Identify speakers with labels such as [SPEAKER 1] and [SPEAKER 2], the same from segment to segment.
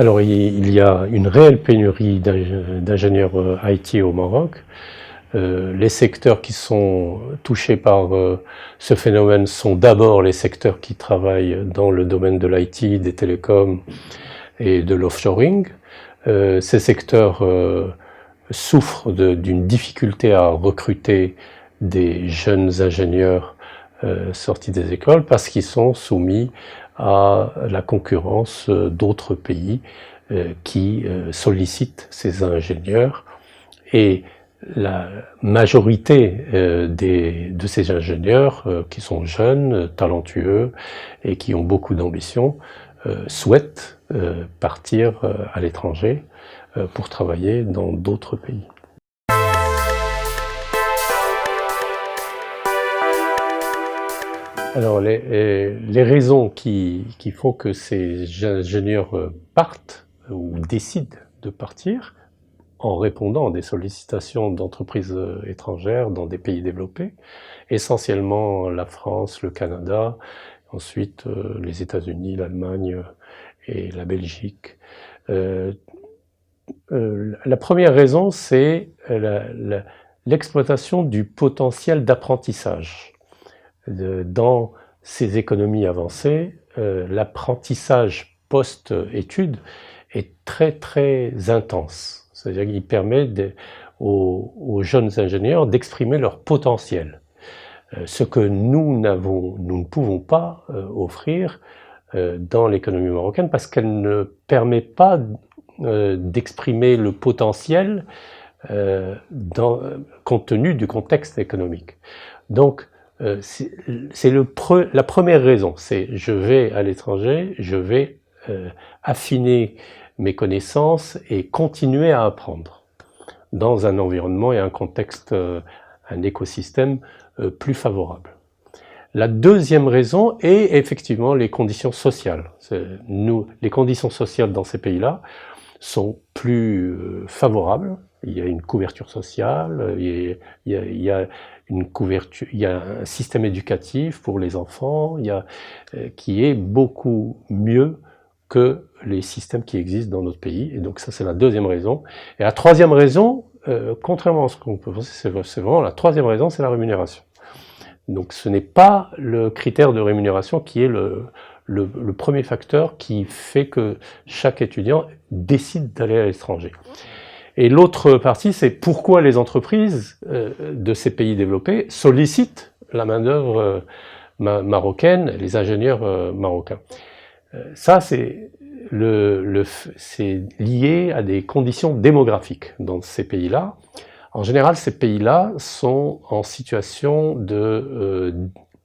[SPEAKER 1] Alors, il y a une réelle pénurie d'ingénieurs IT au Maroc. Les secteurs qui sont touchés par ce phénomène sont d'abord les secteurs qui travaillent dans le domaine de l'IT, des télécoms et de l'offshoring. Ces secteurs souffrent d'une difficulté à recruter des jeunes ingénieurs sortis des écoles parce qu'ils sont soumis à la concurrence d'autres pays qui sollicitent ces ingénieurs. Et la majorité de ces ingénieurs qui sont jeunes, talentueux et qui ont beaucoup d'ambition souhaitent partir à l'étranger pour travailler dans d'autres pays. Alors les raisons qui font que ces ingénieurs partent ou décident de partir en répondant à des sollicitations d'entreprises étrangères dans des pays développés, essentiellement la France, le Canada, ensuite les États-Unis, l'Allemagne et la Belgique. La première raison, c'est l'exploitation du potentiel d'apprentissage. Dans ces économies avancées, l'apprentissage post-études est très très intense. C'est-à-dire qu'il permet aux jeunes ingénieurs d'exprimer leur potentiel. Ce que nous ne pouvons pas offrir dans l'économie marocaine parce qu'elle ne permet pas d'exprimer le potentiel compte tenu du contexte économique. Donc, c'est la première raison, c'est je vais à l'étranger, je vais affiner mes connaissances et continuer à apprendre dans un environnement et un contexte, un écosystème plus favorable. La deuxième raison est effectivement les conditions sociales. Les conditions sociales dans ces pays-là sont plus favorables. Il y a une couverture sociale, il y a un système éducatif pour les enfants, qui est beaucoup mieux que les systèmes qui existent dans notre pays. Et donc ça, c'est la deuxième raison. Et la troisième raison, contrairement à ce qu'on peut penser, c'est vraiment la troisième raison, c'est la rémunération. Donc ce n'est pas le critère de rémunération qui est le premier facteur qui fait que chaque étudiant décide d'aller à l'étranger. Et l'autre partie, c'est pourquoi les entreprises de ces pays développés sollicitent la main-d'œuvre marocaine, les ingénieurs marocains. Ça, c'est lié à des conditions démographiques dans ces pays-là. En général, ces pays-là sont en situation de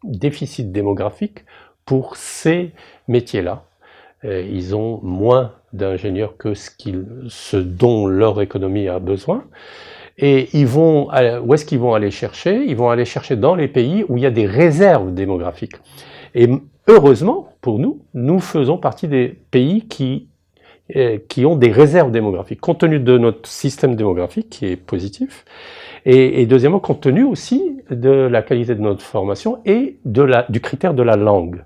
[SPEAKER 1] déficit démographique pour ces métiers-là. Ils ont moins d'ingénieurs que ce dont leur économie a besoin. Et où est-ce qu'ils vont aller chercher? Ils vont aller chercher dans les pays où il y a des réserves démographiques. Et heureusement, pour nous, nous faisons partie des pays qui ont des réserves démographiques, compte tenu de notre système démographique qui est positif, et deuxièmement, compte tenu aussi de la qualité de notre formation et du critère de la langue.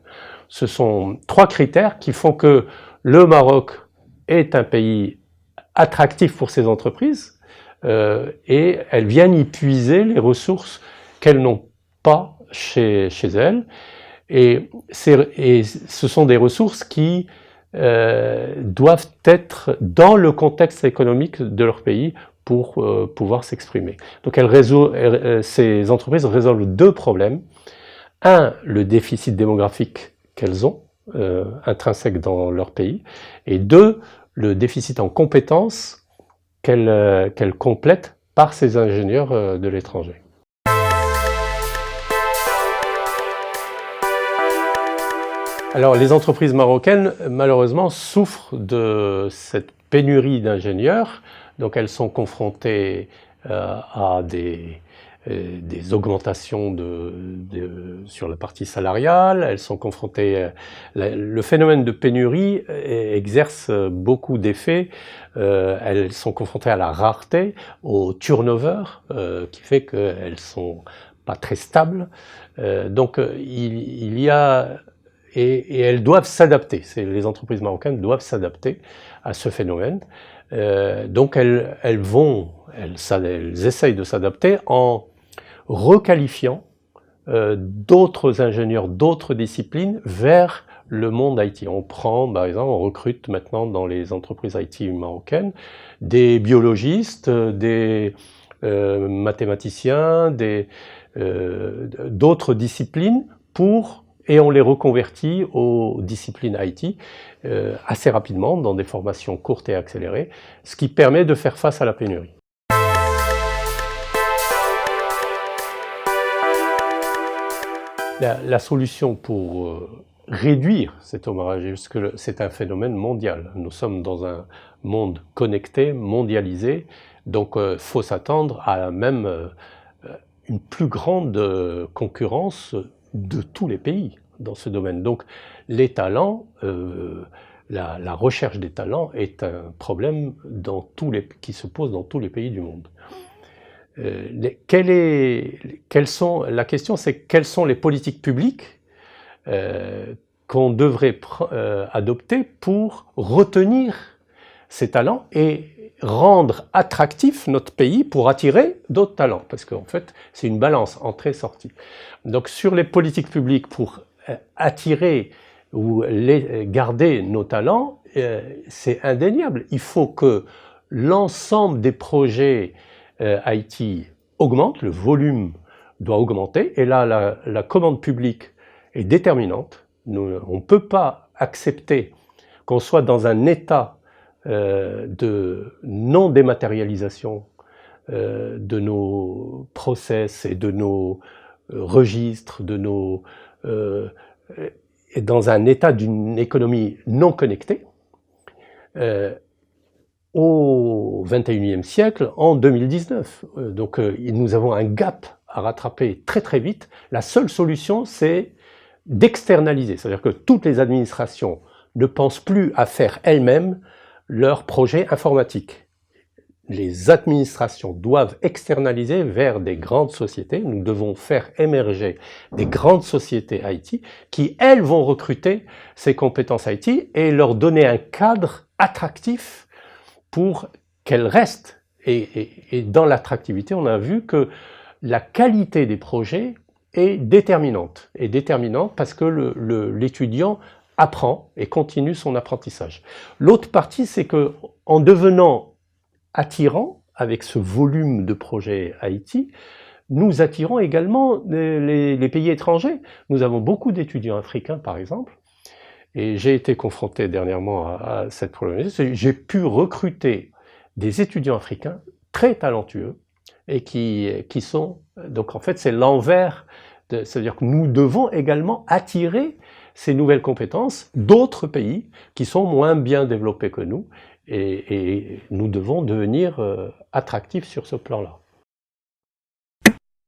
[SPEAKER 1] Ce sont trois critères qui font que le Maroc est un pays attractif pour ces entreprises et elles viennent y puiser les ressources qu'elles n'ont pas chez elles. Et ce sont des ressources qui doivent être dans le contexte économique de leur pays pour pouvoir s'exprimer. Donc ces entreprises résolvent deux problèmes. Un, le déficit démographique qu'elles ont, intrinsèque dans leur pays, et deux, le déficit en compétences qu'elles complètent par ces ingénieurs de l'étranger. Alors les entreprises marocaines, malheureusement, souffrent de cette pénurie d'ingénieurs, donc elles sont confrontées à des augmentations sur la partie salariale, elles sont confrontées... le phénomène de pénurie exerce beaucoup d'effets, elles sont confrontées à la rareté, au turnover, qui fait qu'elles sont pas très stables. Donc il y a et elles doivent s'adapter. Les entreprises marocaines doivent s'adapter à ce phénomène. Donc elles essayent de s'adapter en requalifiant d'autres ingénieurs, d'autres disciplines vers le monde IT. On prend, par exemple, on recrute maintenant dans les entreprises IT marocaines des biologistes, des mathématiciens, d'autres disciplines et on les reconvertit aux disciplines IT assez rapidement dans des formations courtes et accélérées, ce qui permet de faire face à la pénurie. La solution pour réduire cet hémorragie, puisque c'est un phénomène mondial. Nous sommes dans un monde connecté, mondialisé, donc il faut s'attendre à même une plus grande concurrence de tous les pays dans ce domaine. Donc les talents, la recherche des talents est un problème qui se pose dans tous les pays du monde. La question c'est quelles sont les politiques publiques qu'on devrait adopter pour retenir ces talents et rendre attractif notre pays pour attirer d'autres talents, parce qu'en fait c'est une balance entrée-sortie. Donc sur les politiques publiques pour attirer ou garder nos talents, c'est indéniable. Il faut que l'ensemble des projets IT augmente, le volume doit augmenter, et là la commande publique est déterminante. On ne peut pas accepter qu'on soit dans un état de non-dématérialisation de nos process et de nos registres, et dans un état d'une économie non connectée. Au XXIe siècle, en 2019. Donc nous avons un gap à rattraper très très vite. La seule solution, c'est d'externaliser. C'est-à-dire que toutes les administrations ne pensent plus à faire elles-mêmes leurs projets informatiques. Les administrations doivent externaliser vers des grandes sociétés. Nous devons faire émerger des grandes sociétés IT qui, elles, vont recruter ces compétences IT et leur donner un cadre attractif pour qu'elles restent. Et dans l'attractivité, on a vu que la qualité des projets est déterminante. Parce que l'étudiant apprend et continue son apprentissage. L'autre partie, c'est que en devenant attirant avec ce volume de projets IT, nous attirons également les pays étrangers. Nous avons beaucoup d'étudiants africains, par exemple, et j'ai été confronté dernièrement à cette problématique. J'ai pu recruter des étudiants africains très talentueux et qui sont... Donc en fait, c'est l'envers, c'est-à-dire que nous devons également attirer ces nouvelles compétences d'autres pays qui sont moins bien développés que nous, et nous devons devenir attractifs sur ce plan-là.